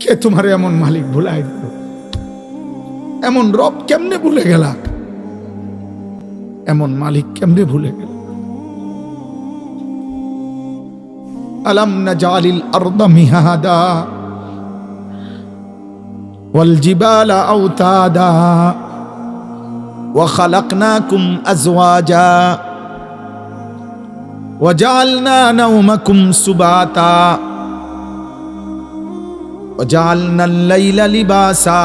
কে তোমার এমন মালিক ভুলাই দিল? এমন রব কেমনে ভুলে গেলা? এমন মালিক কেমনে ভুলে গেল? আলাম নাজালিল আরদা মিহাদা ওয়াল জিবালা আওতাদা ওয়া খালাকনাকুম আজওয়াজা ওয়া জাআলনা নাওমাকুম সুবাতা ওয়া জাআলনাল লাইলা লিবাসা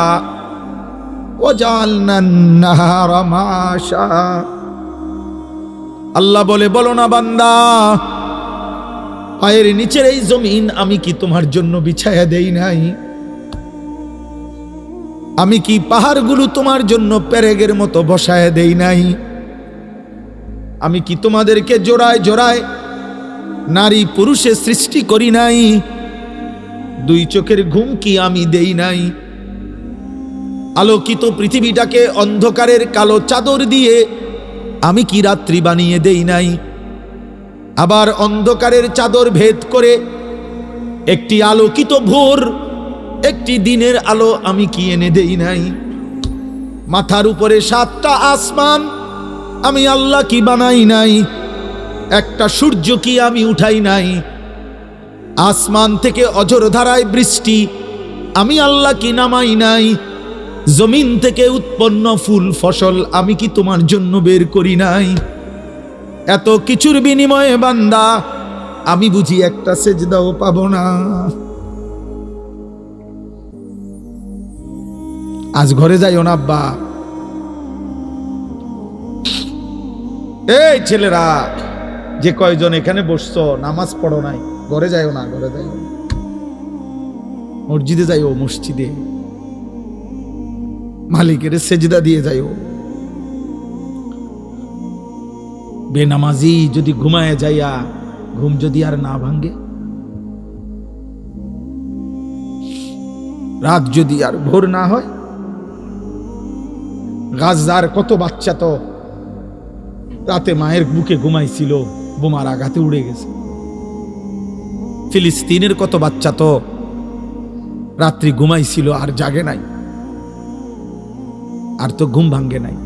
ওয়া জাআলনান নাহারা মাআশা। আল্লাহ বলে, বলো না বান্দা, পায়ের নিচের এই জমিন আমি কি তোমার জন্য বিছায়া দেই নাই? আমি কি পাহাড়গুলো তোমার জন্য পেরেগের মতো বসায় দেই নাই? আমি কি তোমাদেরকে জোড়ায় জোড়ায় নারী পুরুষে সৃষ্টি করি নাই? দুই চোখের ঘুম কি আমি দেই নাই? আলোকিত পৃথিবীটাকে অন্ধকারের কালো চাদর দিয়ে আমি কি রাত্রি বানিয়ে দেই নাই? আবার অন্ধকারের চাদর ভেদ করে একটি আলোকিত ভোর, একটি দিনের আলো আমি কি এনে দেই নাই? মাথার উপরে 7টা আসমান আমি আল্লাহ কি বানাই নাই? একটা সূর্য কি আমি উঠাই নাই? আসমান থেকে অঝোর ধারায় বৃষ্টি আমি আল্লাহ কি নামাই নাই? জমিন থেকে উৎপন্ন ফুল ফসল আমি কি তোমার জন্য বের করি নাই? এত কিছুর বিনিময়ে বান্দা আমি বুঝি একটা সেজদাও পাবো না? আজ ঘরে যাইও না আব্বা। এই ছেলেরা যে কয়জন এখানে বসছো, নামাজ পড়ো নাই, ঘরে যাইও না, ঘরে যাইও না। মসজিদে যাইও, মসজিদে মালিকের সেজদা দিয়ে যাইও। বেনামাজি যদি ঘুমায় যাইয়া ঘুম যদি আর না ভাঙ্গে, রাত যদি আর ভোর না হয়। গাজার কত বাচ্চা তো রাতে মায়ের বুকে ঘুমাইছিল, বোমার আঘাতে উড়ে গেছে। ফিলিস্তিনের কত বাচ্চা তো রাত্রি ঘুমাইছিল আর জাগে নাই, আর তো ঘুম ভাঙ্গে নাই।